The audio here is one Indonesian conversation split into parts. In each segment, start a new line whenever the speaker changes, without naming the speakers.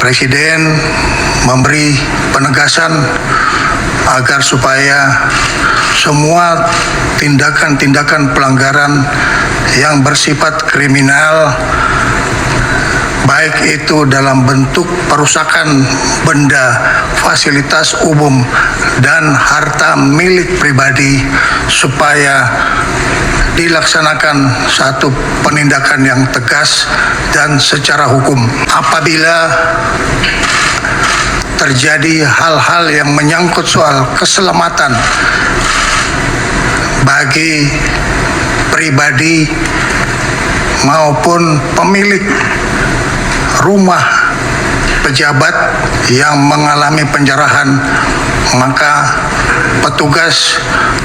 Presiden memberi penegasan agar supaya semua tindakan-tindakan pelanggaran yang bersifat kriminal, baik itu dalam bentuk perusakan benda, fasilitas umum, dan harta milik pribadi, supaya dilaksanakan satu penindakan yang tegas dan secara hukum. Apabila terjadi hal-hal yang menyangkut soal keselamatan bagi pribadi maupun pemilik rumah pejabat yang mengalami penjarahan, maka petugas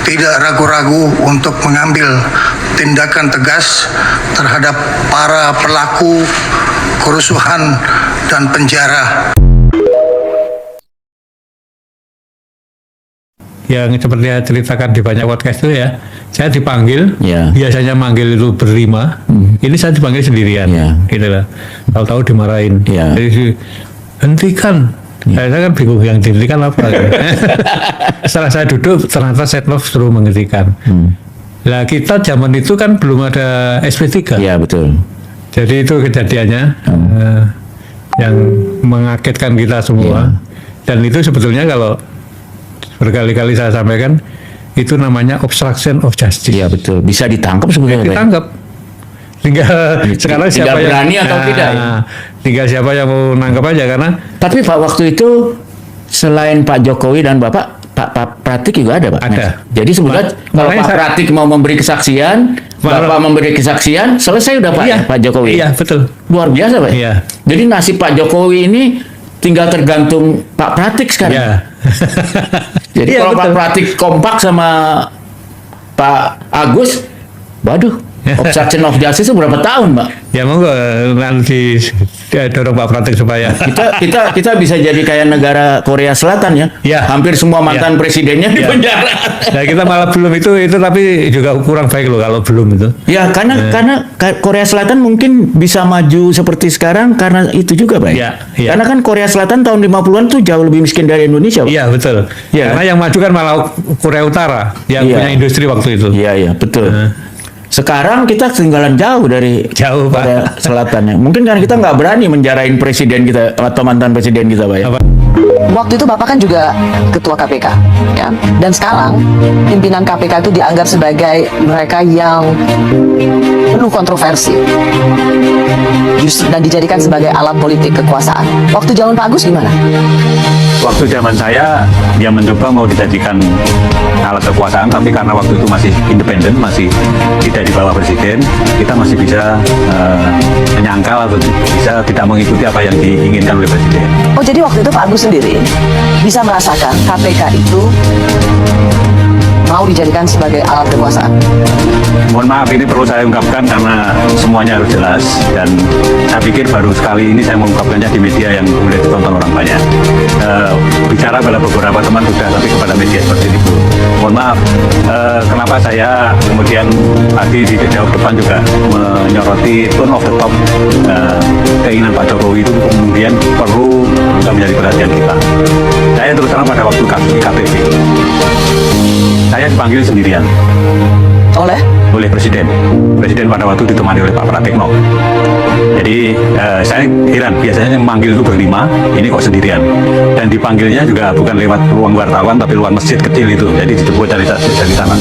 tidak ragu-ragu untuk mengambil tindakan tegas terhadap para pelaku kerusuhan dan penjara.
Yang seperti saya ceritakan di banyak podcast itu ya, saya dipanggil, biasanya manggil itu berlima, ini saya dipanggil sendirian, gitu lah. Tahu-tahu dimarahin, jadi hentikan. Saya kan bingung yang dihentikan apa. Setelah saya duduk, ternyata Setnov suruh menghentikan. Nah kita zaman itu kan belum ada SP3.
Iya betul. Jadi
itu kejadiannya yang mengagetkan kita semua. Dan itu sebetulnya kalau berkali-kali saya sampaikan, itu namanya obstruction of justice.
Iya betul. Bisa ditangkap sebenarnya.
Ditangkap. Tinggal sekarang siapa yang
berani atau tidak?
Tinggal siapa yang mau nangkap aja karena.
Tapi Pak waktu itu selain Pak Jokowi dan Bapak, Pak Pratik juga ada Pak.
Ada.
Jadi sebetulnya kalau Pak Pratik mau memberi kesaksian, Bapak memberi kesaksian, selesai udah Pak Jokowi.
Iya betul.
Luar biasa Pak.
Iya.
Jadi nasib Pak Jokowi ini tinggal tergantung Pak Pratik sekarang.
Iya.
Jadi kalau betul. Pak Pratik kompak sama Pak Agus, waduh, obstruction of justice itu berapa tahun, Pak?
Ya monggo nanti dorong Pak Pratik supaya
kita bisa jadi kayak negara Korea Selatan ya.
Ya.
Hampir semua mantan presidennya di penjara.
Nah kita malah belum itu tapi juga kurang baik loh kalau belum itu.
Ya karena Korea Selatan mungkin bisa maju seperti sekarang karena itu juga, Pak.
Ya.
Karena kan Korea Selatan tahun 50-an tuh jauh lebih miskin dari Indonesia, Pak.
Iya betul. Ya. Karena yang maju kan malah Korea Utara yang punya industri waktu itu.
Iya betul. Sekarang kita ketinggalan jauh dari Korea Selatan ya. Mungkin karena kita nggak berani menjarain presiden kita atau mantan presiden kita, Pak ya.
Waktu itu Bapak kan juga ketua KPK, ya. Dan sekarang pimpinan KPK itu dianggap sebagai mereka yang penuh kontroversi, justru dan dijadikan sebagai alat politik kekuasaan. Waktu zaman Pak Agus gimana?
Waktu zaman saya, dia mencoba mau dijadikan alat kekuasaan, tapi karena waktu itu masih independen, masih tidak di bawah presiden, kita masih bisa menyangkal atau bisa tidak mengikuti apa yang diinginkan oleh presiden.
Oh, jadi waktu itu Pak Agus sendiri bisa merasakan KPK itu mau dijadikan sebagai alat kekuasaan?
Mohon maaf, ini perlu saya ungkapkan karena semuanya harus jelas, dan saya pikir baru sekali ini saya mengungkapkannya di media yang boleh ditonton orang banyak. Bicara pada beberapa teman sudah, tapi kepada media seperti itu mohon maaf. Kenapa saya kemudian tadi di jawab depan juga menyoroti tone of the top, keinginan Pak Jokowi itu kemudian perlu juga menjadi perhatian kita. Saya terus terang pada waktu kasus IKTP, saya dipanggil sendirian oleh presiden pada waktu ditemani oleh Pak Pratikno. Jadi saya heran, biasanya yang manggil itu berlima, ini kok sendirian. Dan dipanggilnya juga bukan lewat ruang wartawan, tapi ruang masjid kecil itu. Jadi dijemput dari sana.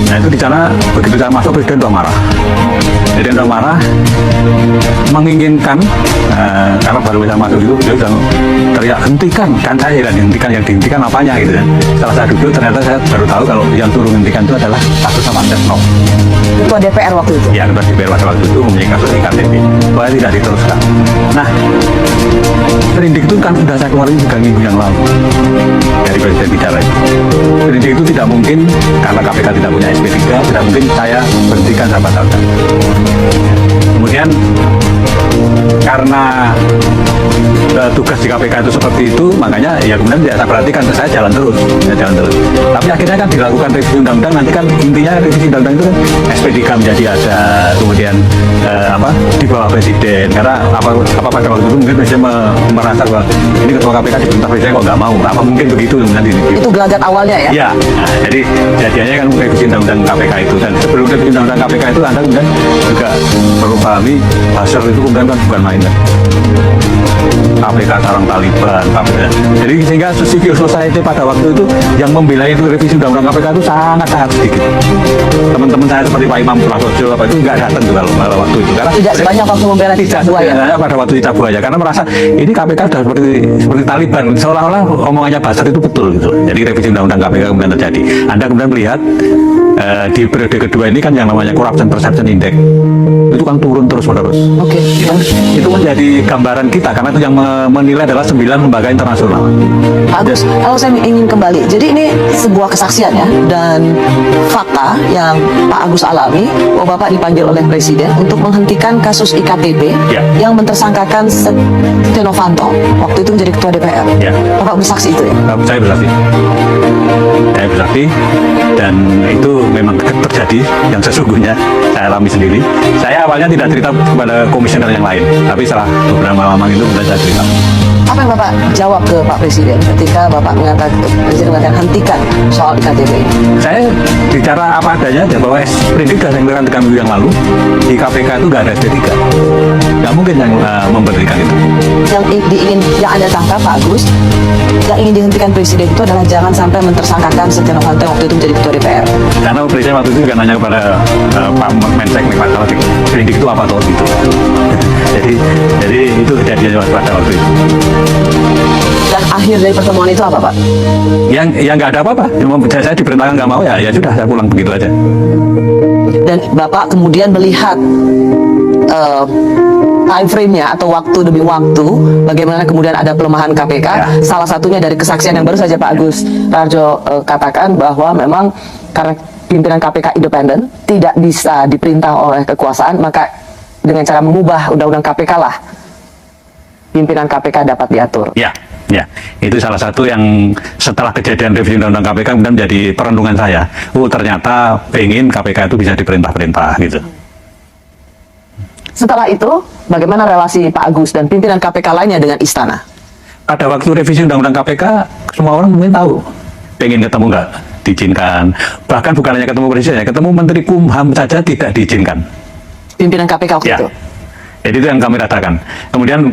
Nah itu di sana begitu saya masuk, presiden udah marah. Presiden udah marah, menginginkan karena baru bisa masuk itu, dia udah teriak hentikan. Kan saya heran, hentikan, yang dihentikan apanya gitu kan. Setelah saya duduk, ternyata saya baru tahu kalau yang turun hentikan itu adalah kasus sama Setnov.
Ketua DPR waktu itu?
Ya, ketua DPR pada waktu itu mempunyai kasus IKTP, supaya tidak diteruskan. Nah, sprindik itu kan sudah saya keluarin 3 minggu yang lalu dari presiden bicara itu. Sprindik itu tidak mungkin, karena KPK tidak punya SP3, tidak mungkin saya berhentikan, saya batalkan. Kemudian karena tugas di KPK itu seperti itu, makanya ya kemudian ya saya perhatikan, saya jalan terus. Tapi akhirnya kan dilakukan revisi undang-undang, nanti kan intinya revisi undang-undang itu kan SP3 menjadi ada, kemudian di bawah presiden, karena apa pada waktu itu mungkin presiden merasa bahwa ini ketua KPK diperintah presiden kok nggak mau, apa mungkin begitu nanti.
Itu gelagat awalnya ya?
Ya, jadi jadinya kan revisi undang-undang KPK itu, dan sebelum revisi undang-undang KPK itu Anda kemudian juga perlu pahami hasil itu kemudian kan bukan main. KPK sarang Taliban, jadi sehingga civil society pada waktu itu yang membela itu revisi undang-undang KPK itu sangat sedikit. Teman-teman saya seperti Pak Imam Prasojo itu nggak datang juga pada waktu itu, karena
tidak sebanyak waktu membela cicak buaya.
Pada waktu cicak buaya, karena merasa ini KPK sudah seperti Taliban, seolah-olah omongannya Basar itu betul gitu. Jadi revisi undang-undang KPK kemudian terjadi. Anda kemudian melihat di periode kedua ini kan yang namanya Corruption Perception Index itu kan turun terus-menerus.
Oke.
Itu menjadi gambaran kita, karena itu yang menilai adalah 9 lembaga internasional.
Pak Agus, kalau saya ingin kembali, jadi ini sebuah kesaksian ya, dan fakta yang Pak Agus alami, bahwa Bapak dipanggil oleh Presiden untuk menghentikan kasus IKTB yang mentersangkakan Setia Novanto, waktu itu menjadi Ketua DPR.
Ya.
Bapak bersaksi itu ya?
Saya bersaksi, dan itu memang terjadi yang sesungguhnya saya alami sendiri. Saya awalnya tidak cerita kepada komisioner yang lain, tapi setelah beberapa lama itu sudah saya cerita.
Apa yang Bapak jawab ke Pak Presiden ketika Bapak Presiden mengatakan hentikan soal IKTB ini?
Saya bicara apa adanya aja, bahwa sprindik sudah saya keluarkan 3 minggu yang lalu, di KPK itu nggak ada SP3. Nggak mungkin yang memberikan itu.
Yang Anda tangkap Pak Agus, yang ingin dihentikan Presiden itu adalah jangan sampai mentersangkakan Setia Novanto waktu itu menjadi Ketua DPR.
Karena Presiden waktu itu juga nanya kepada Pak Mensek nih, Pak Salafik, sprindik itu apa tuh gitu. jadi itu kejadiannya pada waktu itu.
Dan akhir dari pertemuan itu apa Pak?
Yang nggak ada apa-apa. Saya diperintahkan nggak mau, ya sudah saya pulang begitu aja.
Dan Bapak kemudian melihat time frame-nya atau waktu demi waktu, bagaimana kemudian ada pelemahan KPK. Salah satunya dari kesaksian yang baru saja Pak Agus Raharjo katakan bahwa memang karena pimpinan KPK independen, tidak bisa diperintah oleh kekuasaan, maka dengan cara mengubah undang-undang KPK lah pimpinan KPK dapat diatur.
Ya, itu salah satu yang setelah kejadian revisi undang-undang KPK kemudian menjadi perenungan saya. Ternyata pengen KPK itu bisa diperintah-perintah gitu.
Setelah itu, bagaimana relasi Pak Agus dan pimpinan KPK lainnya dengan istana?
Pada waktu revisi undang-undang KPK, semua orang mungkin tahu. Pengen ketemu nggak diizinkan. Bahkan bukan hanya ketemu presiden, ketemu Menteri Kumham saja tidak diizinkan.
Pimpinan KPK waktu itu?
Jadi itu yang kami katakan. Kemudian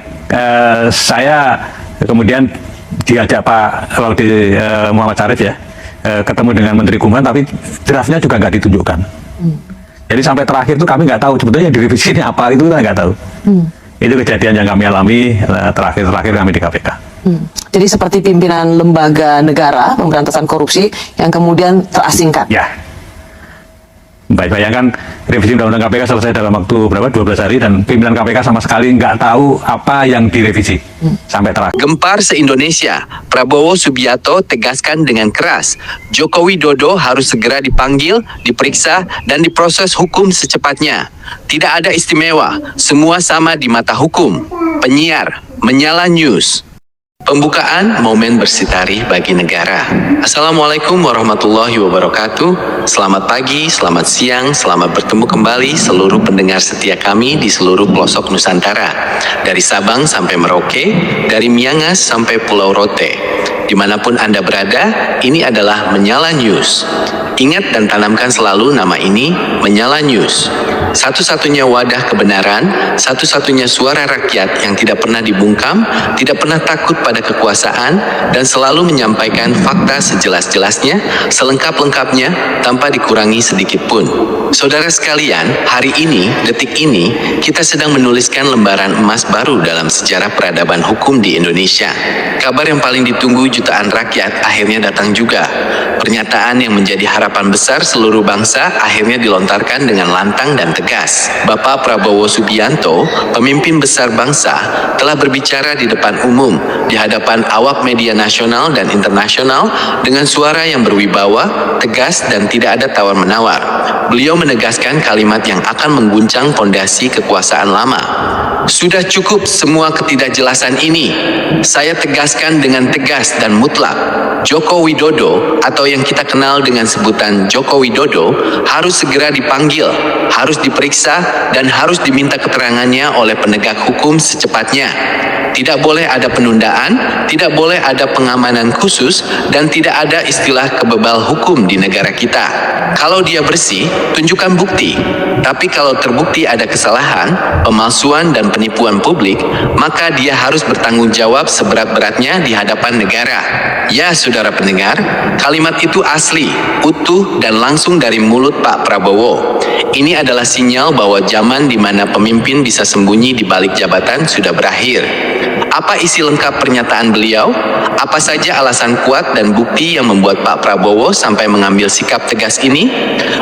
saya kemudian diajak Pak Muhammad Syarif ya, ketemu dengan Menteri Kumham, tapi draftnya juga nggak ditunjukkan. Jadi sampai terakhir itu kami nggak tahu sebetulnya yang direvisi ini apa, itu kita nggak tahu. Itu kejadian yang kami alami terakhir kami di KPK.
Jadi seperti pimpinan lembaga negara pemberantasan korupsi yang kemudian terasingkan.
Ya. Bayangkan revisi undang-undang KPK selesai dalam waktu berapa? 12 hari, dan pimpinan KPK sama sekali nggak tahu apa yang direvisi sampai terakhir.
Gempar se-Indonesia, Prabowo Subianto tegaskan dengan keras, Joko Widodo harus segera dipanggil, diperiksa, dan diproses hukum secepatnya. Tidak ada istimewa, semua sama di mata hukum. Penyiar, Menyala News. Pembukaan momen bersitari bagi negara. Assalamualaikum warahmatullahi wabarakatuh. Selamat pagi, selamat siang, selamat bertemu kembali seluruh pendengar setia kami di seluruh pelosok Nusantara. Dari Sabang sampai Merauke, dari Miangas sampai Pulau Rote. Dimanapun Anda berada, ini adalah Menyala News. Ingat dan tanamkan selalu nama ini, Menyala News. Satu-satunya wadah kebenaran, satu-satunya suara rakyat yang tidak pernah dibungkam, tidak pernah takut pada kekuasaan, dan selalu menyampaikan fakta sejelas-jelasnya, selengkap-lengkapnya, tanpa dikurangi sedikit pun. Saudara sekalian, hari ini, detik ini, kita sedang menuliskan lembaran emas baru dalam sejarah peradaban hukum di Indonesia. Kabar yang paling ditunggu jutaan rakyat akhirnya datang juga. Pernyataan yang menjadi harapan besar seluruh bangsa akhirnya dilontarkan dengan lantang dan tegas. Bapak Prabowo Subianto, pemimpin besar bangsa, telah berbicara di depan umum, di hadapan awak media nasional dan internasional dengan suara yang berwibawa, tegas, dan tidak ada tawar-menawar. Beliau menegaskan kalimat yang akan mengguncang fondasi kekuasaan lama. Sudah cukup semua ketidakjelasan ini. Saya tegaskan dengan tegas dan mutlak. Joko Widodo atau yang kita kenal dengan sebutan Joko Widodo harus segera dipanggil, harus diperiksa, dan harus diminta keterangannya oleh penegak hukum secepatnya. Tidak boleh ada penundaan, tidak boleh ada pengamanan khusus, dan tidak ada istilah kebebal hukum di negara kita. Kalau dia bersih, tunjukkan bukti. Tapi kalau terbukti ada kesalahan, pemalsuan dan penipuan publik, maka dia harus bertanggung jawab seberat-beratnya di hadapan negara. Ya, saudara pendengar, kalimat itu asli, utuh, dan langsung dari mulut Pak Prabowo. Ini adalah sinyal bahwa zaman di mana pemimpin bisa sembunyi di balik jabatan sudah berakhir. Apa isi lengkap pernyataan beliau? Apa saja alasan kuat dan bukti yang membuat Pak Prabowo sampai mengambil sikap tegas ini?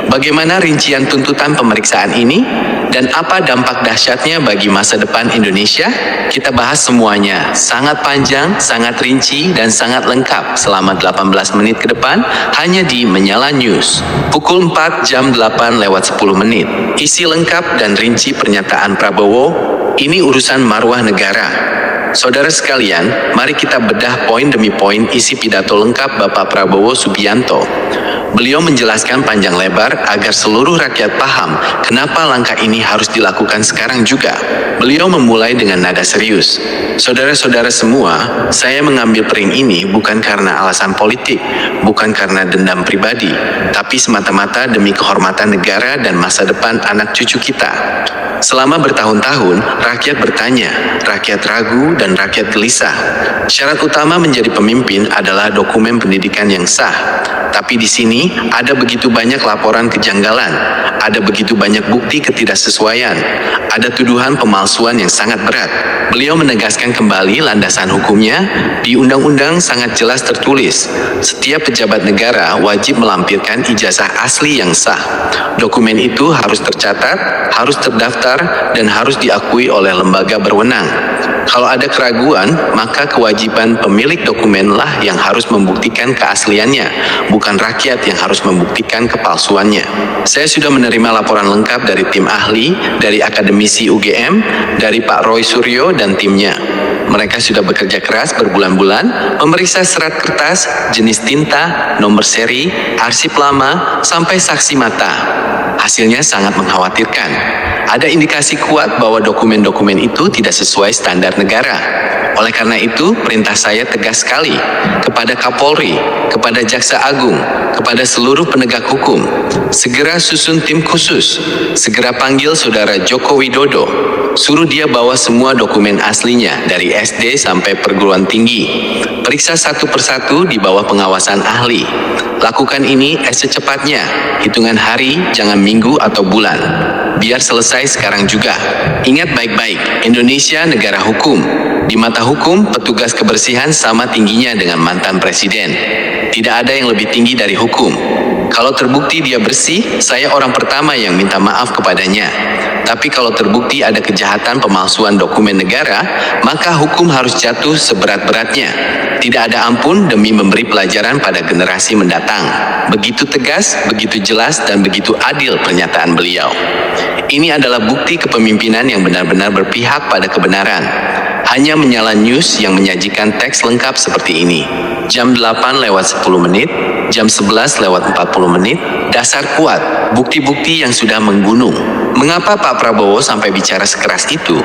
Bagaimana rincian tuntutan pemeriksaan ini? Dan apa dampak dahsyatnya bagi masa depan Indonesia? Kita bahas semuanya, sangat panjang, sangat rinci, dan sangat lengkap selama 18 menit ke depan hanya di Menyala News. Pukul 4 jam 8 lewat 10 menit. Isi lengkap dan rinci pernyataan Prabowo, ini urusan marwah negara. Saudara sekalian, mari kita bedah poin demi poin isi pidato lengkap Bapak Prabowo Subianto. Beliau menjelaskan panjang lebar agar seluruh rakyat paham kenapa langkah ini harus dilakukan sekarang juga. Beliau memulai dengan nada serius. Saudara-saudara semua, saya mengambil pering ini bukan karena alasan politik, bukan karena dendam pribadi, tapi semata-mata demi kehormatan negara dan masa depan anak cucu kita. Selama bertahun-tahun, rakyat bertanya, rakyat ragu, dan rakyat gelisah. Syarat utama menjadi pemimpin adalah dokumen pendidikan yang sah. Tapi di sini ada begitu banyak laporan kejanggalan, ada begitu banyak bukti ketidaksesuaian, ada tuduhan pemalsuan yang sangat berat. Beliau menegaskan kembali landasan hukumnya. Di undang-undang sangat jelas tertulis, setiap pejabat negara wajib melampirkan ijazah asli yang sah. Dokumen itu harus tercatat, harus terdaftar, dan harus diakui oleh lembaga berwenang. Kalau ada keraguan, maka kewajiban pemilik dokumenlah yang harus membuktikan keasliannya, bukan rakyat yang harus membuktikan kepalsuannya. Saya sudah menerima laporan lengkap dari tim ahli, dari akademisi UGM, dari Pak Roy Suryo dan timnya. Mereka sudah bekerja keras berbulan-bulan, memeriksa serat kertas, jenis tinta, nomor seri, arsip lama, sampai saksi mata. Hasilnya sangat mengkhawatirkan. Ada indikasi kuat bahwa dokumen-dokumen itu tidak sesuai standar negara. Oleh karena itu, perintah saya tegas sekali kepada Kapolri, kepada Jaksa Agung, kepada seluruh penegak hukum. Segera susun tim khusus, segera panggil saudara Joko Widodo. Suruh dia bawa semua dokumen aslinya dari SD sampai perguruan tinggi. Periksa satu persatu di bawah pengawasan ahli. Lakukan ini secepatnya, hitungan hari, jangan minggu atau bulan. Biar selesai sekarang juga. Ingat baik-baik, Indonesia negara hukum. Di mata hukum, petugas kebersihan sama tingginya dengan mantan presiden. Tidak ada yang lebih tinggi dari hukum. Kalau terbukti dia bersih, saya orang pertama yang minta maaf kepadanya. Tapi kalau terbukti ada kejahatan pemalsuan dokumen negara, maka hukum harus jatuh seberat-beratnya. Tidak ada ampun demi memberi pelajaran pada generasi mendatang. Begitu tegas, begitu jelas, dan begitu adil pernyataan beliau. Ini adalah bukti kepemimpinan yang benar-benar berpihak pada kebenaran. Hanya Menyala News yang menyajikan teks lengkap seperti ini. Jam 8 lewat 10 menit, jam 11 lewat 40 menit, dasar kuat, bukti-bukti yang sudah menggunung. Mengapa Pak Prabowo sampai bicara sekeras itu?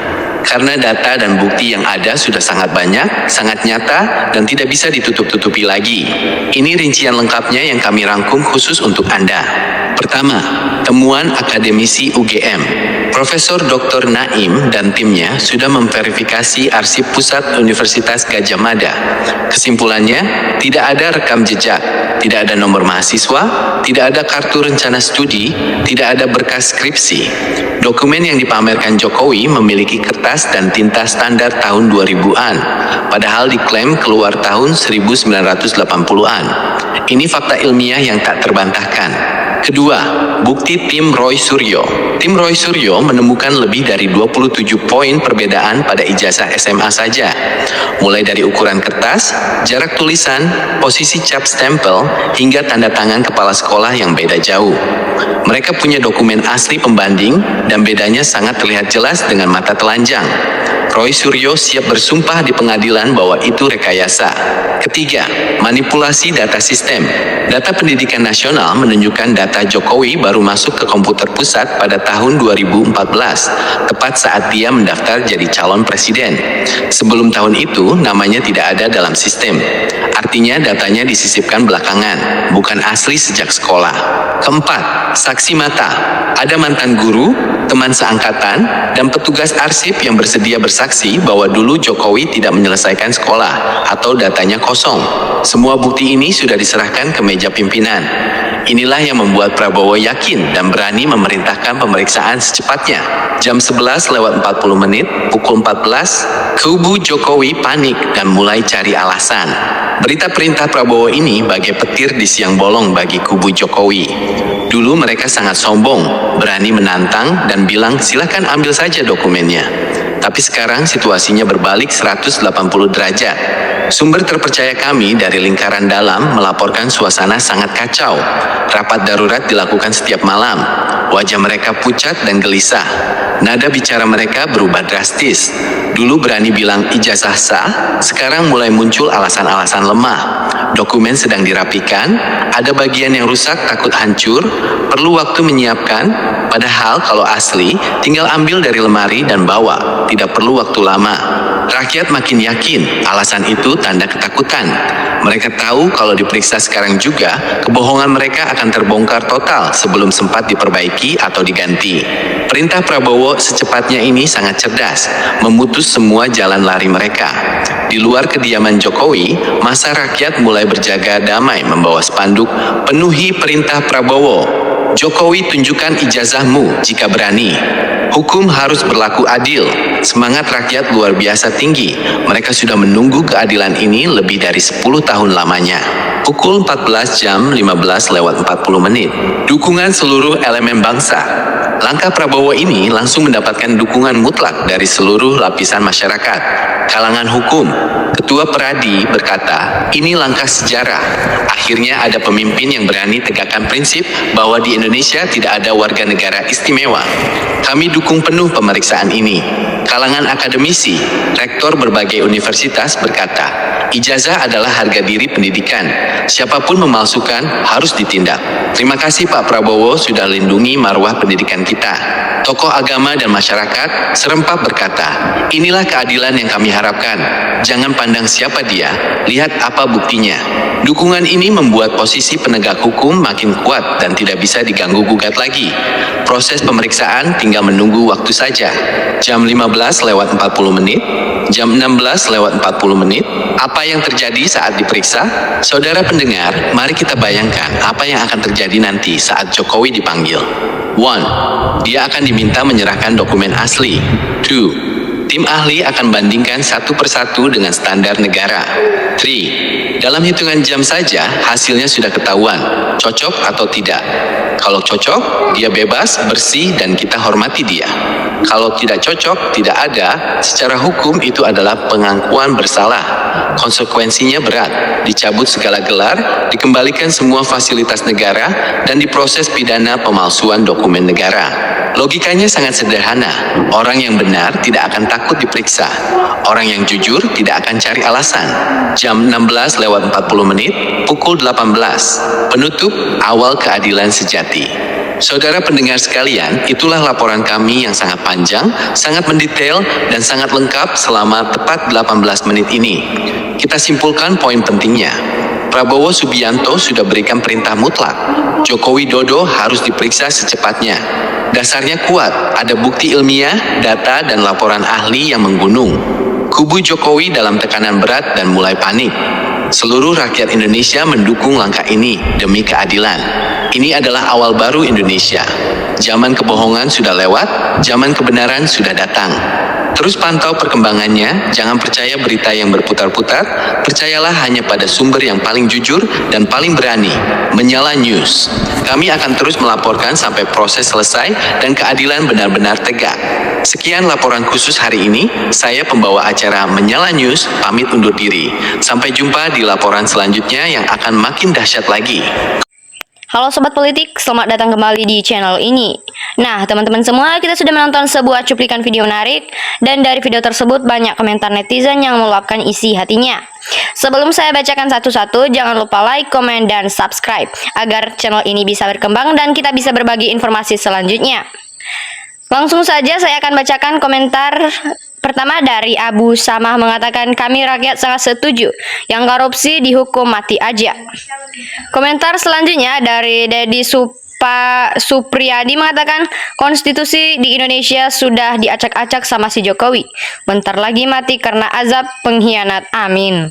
Karena data dan bukti yang ada sudah sangat banyak, sangat nyata, dan tidak bisa ditutup-tutupi lagi. Ini rincian lengkapnya yang kami rangkum khusus untuk Anda. Pertama, temuan akademisi UGM. Profesor Dr. Naim dan timnya sudah memverifikasi arsip pusat Universitas Gadjah Mada. Kesimpulannya, tidak ada rekam jejak, tidak ada nomor mahasiswa, tidak ada kartu rencana studi, tidak ada berkas skripsi. Dokumen yang dipamerkan Jokowi memiliki kertas dan tinta standar tahun 2000-an, padahal diklaim keluar tahun 1980-an. Ini fakta ilmiah yang tak terbantahkan. Kedua, bukti tim Roy Suryo. Tim Roy Suryo menemukan lebih dari 27 poin perbedaan pada ijazah SMA saja. Mulai dari ukuran kertas, jarak tulisan, posisi cap stempel, hingga tanda tangan kepala sekolah yang beda jauh. Mereka punya dokumen asli pembanding dan bedanya sangat terlihat jelas dengan mata telanjang. Roy Suryo siap bersumpah di pengadilan bahwa itu rekayasa. Ketiga, manipulasi data sistem. Data pendidikan nasional menunjukkan data Jokowi baru masuk ke komputer pusat pada tahun 2014, tepat saat dia mendaftar jadi calon presiden. Sebelum tahun itu, namanya tidak ada dalam sistem. Artinya datanya disisipkan belakangan, bukan asli sejak sekolah. Keempat, saksi mata. Ada mantan guru, teman seangkatan, dan petugas arsip yang bersedia bersaksi bahwa dulu Jokowi tidak menyelesaikan sekolah atau datanya kosong. Semua bukti ini sudah diserahkan ke meja pimpinan. Inilah yang membuat Prabowo yakin dan berani memerintahkan pemeriksaan secepatnya. Jam 11:40 pukul 14, kubu Jokowi panik dan mulai cari alasan. Berita perintah Prabowo ini bagai petir di siang bolong bagi kubu Jokowi. Dulu mereka sangat sombong, berani menantang dan bilang silakan ambil saja dokumennya. Tapi sekarang situasinya berbalik 180 derajat. Sumber terpercaya kami dari lingkaran dalam melaporkan suasana sangat kacau. Rapat darurat dilakukan setiap malam. Wajah mereka pucat dan gelisah. Nada bicara mereka berubah drastis. Dulu berani bilang ijazah sah, sekarang mulai muncul alasan-alasan lemah. Dokumen sedang dirapikan, ada bagian yang rusak takut hancur, perlu waktu menyiapkan, padahal kalau asli tinggal ambil dari lemari dan bawa, tidak perlu waktu lama. Rakyat makin yakin alasan itu tanda ketakutan. Mereka tahu kalau diperiksa sekarang juga, kebohongan mereka akan terbongkar total sebelum sempat diperbaiki atau diganti. Perintah Prabowo secepatnya ini sangat cerdas, memutus semua jalan lari mereka. Di luar kediaman Jokowi, massa rakyat mulai berjaga damai membawa spanduk, penuhi perintah Prabowo. Jokowi tunjukkan ijazahmu jika berani. Hukum harus berlaku adil. Semangat rakyat luar biasa tinggi. Mereka sudah menunggu keadilan ini lebih dari 10 tahun lamanya. Pukul 14 jam 15:40. Dukungan seluruh elemen bangsa. Langkah Prabowo ini langsung mendapatkan dukungan mutlak dari seluruh lapisan masyarakat. Kalangan hukum, Ketua Peradi berkata, ini langkah sejarah. Akhirnya ada pemimpin yang berani tegakkan prinsip bahwa di Indonesia tidak ada warga negara istimewa. Kami dukung penuh pemeriksaan ini. Kalangan akademisi, rektor berbagai universitas berkata, ijazah adalah harga diri pendidikan. Siapapun memalsukan harus ditindak. Terima kasih Pak Prabowo sudah lindungi marwah pendidikan kita. Tokoh agama dan masyarakat serempak berkata, inilah keadilan yang kami harapkan. Jangan pandang siapa dia, lihat apa buktinya. Dukungan ini membuat posisi penegak hukum makin kuat dan tidak bisa diganggu-gugat lagi. Proses pemeriksaan tinggal menunggu waktu saja. Jam 15:40, jam 16:40. Apa yang terjadi saat diperiksa? Saudara pendengar, mari kita bayangkan apa yang akan terjadi nanti saat Jokowi dipanggil. 1. Dia akan diminta menyerahkan dokumen asli. 2. Tim ahli akan bandingkan satu persatu dengan standar negara. 3. Dalam hitungan jam saja hasilnya sudah ketahuan, cocok atau tidak. Kalau cocok, dia bebas, bersih, dan kita hormati dia. Kalau tidak cocok, tidak ada, secara hukum itu adalah pengakuan bersalah. Konsekuensinya berat, dicabut segala gelar, dikembalikan semua fasilitas negara, dan diproses pidana pemalsuan dokumen negara. Logikanya sangat sederhana. Orang yang benar tidak akan takut diperiksa. Orang yang jujur tidak akan cari alasan. Jam 16:40, pukul 18. Penutup awal keadilan sejati. Saudara pendengar sekalian, itulah laporan kami yang sangat panjang, sangat mendetail, dan sangat lengkap selama tepat 18 menit ini. Kita simpulkan poin pentingnya. Prabowo Subianto sudah berikan perintah mutlak. Joko Widodo harus diperiksa secepatnya. Dasarnya kuat, ada bukti ilmiah, data, dan laporan ahli yang menggunung. Kubu Jokowi dalam tekanan berat dan mulai panik. Seluruh rakyat Indonesia mendukung langkah ini demi keadilan. Ini adalah awal baru Indonesia. Zaman kebohongan sudah lewat, zaman kebenaran sudah datang. Terus pantau perkembangannya, jangan percaya berita yang berputar-putar, percayalah hanya pada sumber yang paling jujur dan paling berani, Menyala News. Kami akan terus melaporkan sampai proses selesai dan keadilan benar-benar tegak. Sekian laporan khusus hari ini, saya pembawa acara Menyala News, pamit undur diri. Sampai jumpa di laporan selanjutnya yang akan makin dahsyat lagi.
Halo Sobat Politik, selamat datang kembali di channel ini. Nah, teman-teman semua, kita sudah menonton sebuah cuplikan video menarik, dan dari video tersebut banyak komentar netizen yang meluapkan isi hatinya. Sebelum saya bacakan satu-satu, jangan lupa like, komen, dan subscribe, agar channel ini bisa berkembang dan kita bisa berbagi informasi selanjutnya. Langsung saja saya akan bacakan komentar. Pertama dari Abu Samah mengatakan, kami rakyat sangat setuju, yang korupsi dihukum mati aja. Komentar selanjutnya dari Dedi Supriyadi mengatakan, konstitusi di Indonesia sudah diacak-acak sama si Jokowi. Bentar lagi mati karena azab pengkhianat, amin.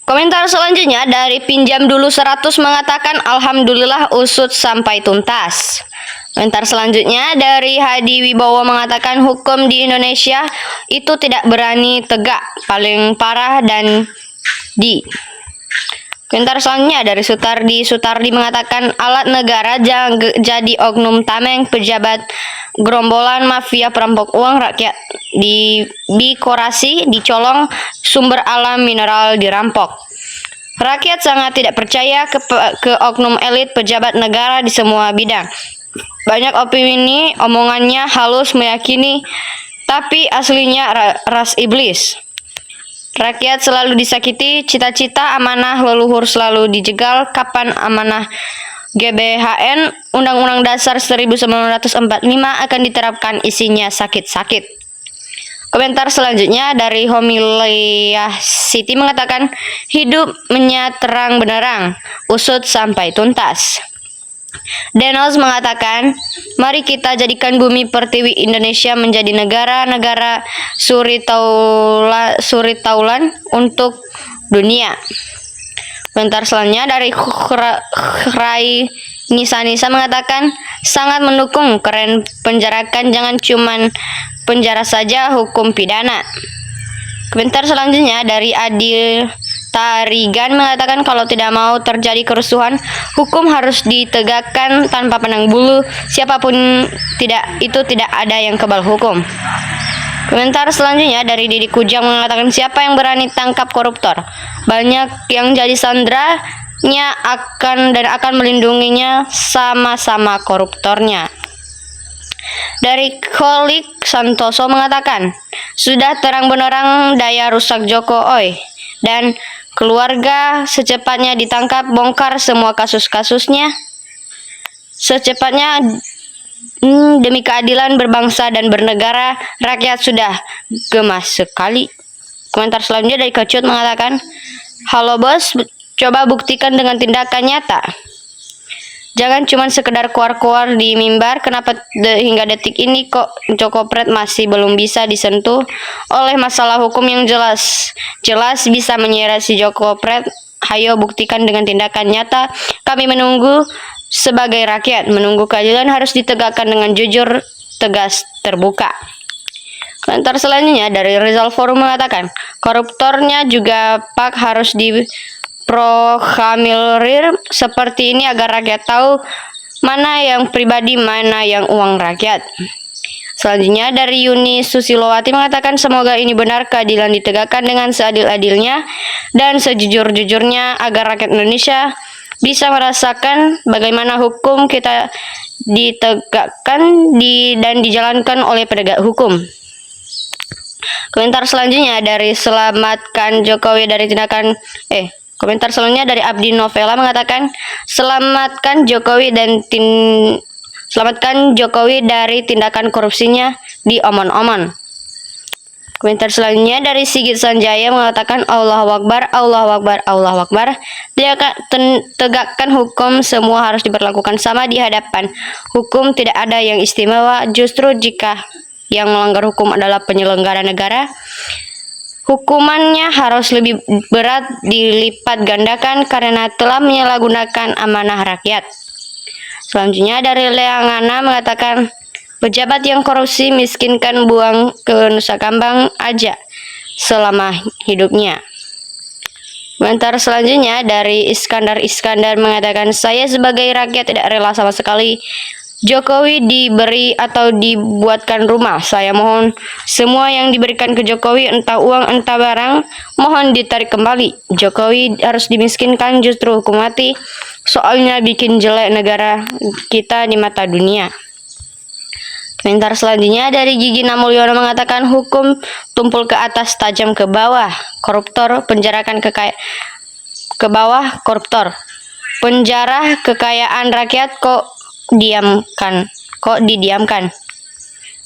Komentar selanjutnya dari Pinjam Dulu 100 mengatakan, alhamdulillah usut sampai tuntas. Komentar selanjutnya dari Hadi Wibowo mengatakan, hukum di Indonesia itu tidak berani tegak, paling parah dan di. Komentar selanjutnya dari Sutardi mengatakan, alat negara jadi oknum tameng pejabat gerombolan mafia perampok uang rakyat, dikorasi, dicolong, sumber alam mineral dirampok. Rakyat sangat tidak percaya ke oknum elit pejabat negara di semua bidang. Banyak opini, omongannya halus meyakini, tapi aslinya ras iblis. Rakyat selalu disakiti, cita-cita amanah leluhur selalu dijegal. Kapan amanah GBHN Undang-Undang Dasar 1945 akan diterapkan, isinya sakit-sakit. Komentar selanjutnya dari Homiliyah Siti mengatakan, hidupnya terang benderang, usut sampai tuntas. Denos mengatakan, mari kita jadikan bumi pertiwi Indonesia menjadi negara-negara suri taulan untuk dunia. Komentar selanjutnya dari Khrai Nisa mengatakan, sangat mendukung, keren, penjarakan, jangan cuman penjara saja, hukum pidana. Komentar selanjutnya dari Adil Tarigan mengatakan, kalau tidak mau terjadi kerusuhan, hukum harus ditegakkan tanpa pandang bulu, siapapun tidak ada yang kebal hukum. Komentar selanjutnya dari Didi Kujang mengatakan, siapa yang berani tangkap koruptor? Banyak yang jadi sandranya akan melindunginya, sama-sama koruptornya. Dari Kholik Santoso mengatakan, sudah terang benderang daya rusak Joko Oi dan keluarga, secepatnya ditangkap, bongkar semua kasus-kasusnya secepatnya, demi keadilan berbangsa dan bernegara. Rakyat sudah gemas sekali. Komentar selanjutnya dari Kecut mengatakan, halo bos, coba buktikan dengan tindakan nyata. Jangan cuma sekedar kuar-kuar di mimbar. Kenapa hingga detik ini kok Jokopret masih belum bisa disentuh oleh masalah hukum yang jelas bisa menyeret si Jokopret? Hayo buktikan dengan tindakan nyata. Kami menunggu sebagai rakyat, menunggu keadilan harus ditegakkan dengan jujur, tegas, terbuka. Komentar selanjutnya dari Rizal Forum mengatakan, koruptornya juga Pak harus diproklamirir seperti ini agar rakyat tahu mana yang pribadi, mana yang uang rakyat. Selanjutnya dari Yuni Susilowati mengatakan, semoga ini benar, keadilan ditegakkan dengan seadil-adilnya dan sejujur-jujurnya agar rakyat Indonesia bisa merasakan bagaimana hukum kita ditegakkan dan dijalankan oleh penegak hukum. Komentar selanjutnya dari Selamatkan Jokowi dari tindakan komentar selanjutnya dari Abdi Novela mengatakan, selamatkan Jokowi dari tindakan korupsinya di omon-omon. Komentar selanjutnya dari Sigit Sanjaya mengatakan, Allahu Akbar, Allahu Akbar, Allahu Akbar. Tegakkan hukum, semua harus diperlakukan sama di hadapan hukum, tidak ada yang istimewa. Justru jika yang melanggar hukum adalah penyelenggara negara, hukumannya harus lebih berat, dilipat gandakan karena telah menyalahgunakan amanah rakyat. Selanjutnya dari Leangana mengatakan, pejabat yang korupsi miskinkan, buang ke Nusa Kambang aja selama hidupnya. Komentar selanjutnya dari Iskandar mengatakan, saya sebagai rakyat tidak rela sama sekali Jokowi diberi atau dibuatkan rumah. Saya mohon semua yang diberikan ke Jokowi, entah uang entah barang, mohon ditarik kembali. Jokowi harus dimiskinkan, justru hukum mati. Soalnya bikin jelek negara kita di mata dunia. Komentar selanjutnya dari Gigi Namulyono mengatakan hukum tumpul ke atas, tajam ke bawah. Koruptor penjarakan ke bawah koruptor. Penjara kekayaan rakyat kok didiamkan.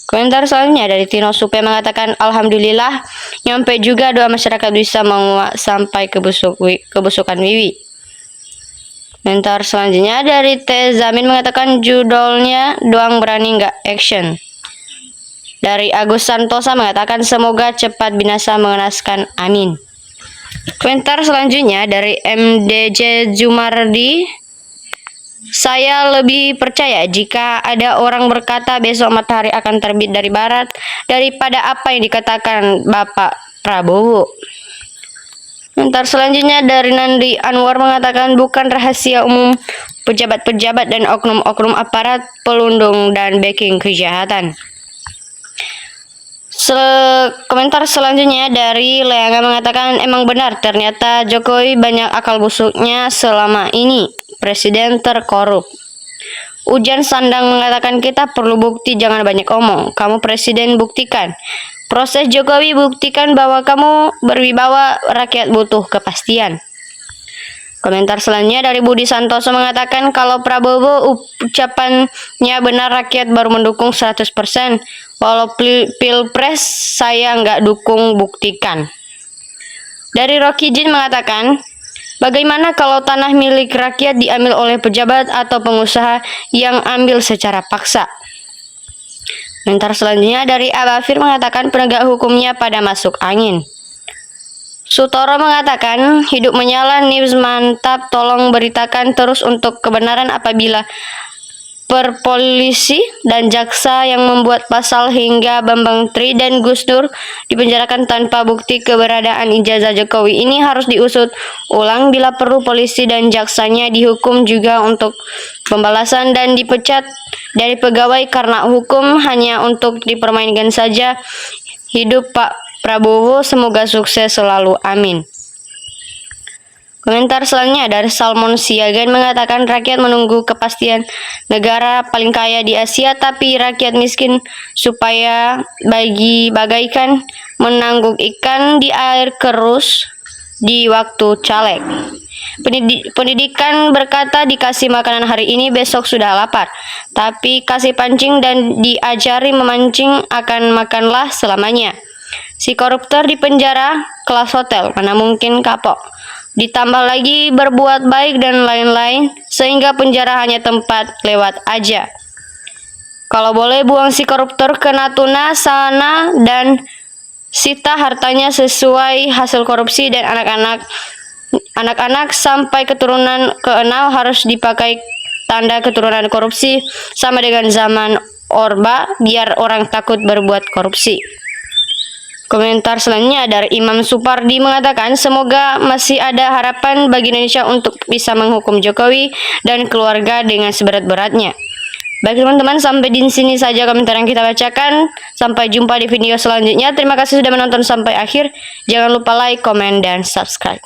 Komentar selanjutnya dari Tino Supe mengatakan alhamdulillah nyampe juga doa masyarakat bisa menguak sampai kebusukan Wiwi. Komentar selanjutnya dari T Zamin mengatakan judulnya doang berani nggak action. Dari Agus Santosa mengatakan semoga cepat binasa mengenaskan, amin. Komentar selanjutnya dari MDJ Jumardi, saya lebih percaya jika ada orang berkata besok matahari akan terbit dari barat daripada apa yang dikatakan Bapak Prabowo. Komentar selanjutnya dari Nandi Anwar mengatakan bukan rahasia umum pejabat-pejabat dan oknum-oknum aparat pelundung dan backing kejahatan. Komentar selanjutnya dari Leanga mengatakan emang benar ternyata Jokowi banyak akal busuknya selama ini, presiden terkorup. Ujan Sandang mengatakan kita perlu bukti, jangan banyak omong. Kamu presiden, buktikan. Proses Jokowi, buktikan bahwa kamu berwibawa, rakyat butuh kepastian. Komentar selanjutnya dari Budi Santoso mengatakan kalau Prabowo ucapannya benar rakyat baru mendukung 100%. Walau pilpres saya nggak dukung, buktikan. Dari Rocky Jin mengatakan bagaimana kalau tanah milik rakyat diambil oleh pejabat atau pengusaha yang ambil secara paksa. Komentar selanjutnya dari Abafir mengatakan penegak hukumnya pada masuk angin. Sutoro mengatakan hidup menyala news mantap, tolong beritakan terus untuk kebenaran apabila polisi dan jaksa yang membuat pasal hingga Bambang Tri dan Gus Dur dipenjarakan tanpa bukti keberadaan ijazah Jokowi ini harus diusut ulang, bila perlu polisi dan jaksanya dihukum juga untuk pembalasan dan dipecat dari pegawai karena hukum hanya untuk dipermainkan saja. Hidup Pak Prabowo, semoga sukses selalu, amin. Komentar selanjutnya dari Salmon Siagan mengatakan rakyat menunggu kepastian negara paling kaya di Asia tapi rakyat miskin supaya bagaikan menangguk ikan di air kerus di waktu caleg. Pendidikan berkata dikasih makanan hari ini besok sudah lapar, tapi kasih pancing dan diajari memancing akan makanlah selamanya. Si koruptor di penjara kelas hotel, mana mungkin kapok. Ditambah lagi berbuat baik dan lain-lain, sehingga penjara hanya tempat lewat aja. Kalau boleh buang si koruptor ke Natuna sana dan sita hartanya sesuai hasil korupsi, dan anak-anak sampai keturunan ke-6 harus dipakai tanda keturunan korupsi sama dengan zaman Orba biar orang takut berbuat korupsi. Komentar selanjutnya dari Imam Supardi mengatakan semoga masih ada harapan bagi Indonesia untuk bisa menghukum Jokowi dan keluarga dengan seberat-beratnya. Baik teman-teman, sampai di sini saja komentar yang kita bacakan. Sampai jumpa di video selanjutnya. Terima kasih sudah menonton sampai akhir. Jangan lupa like, komen, dan subscribe.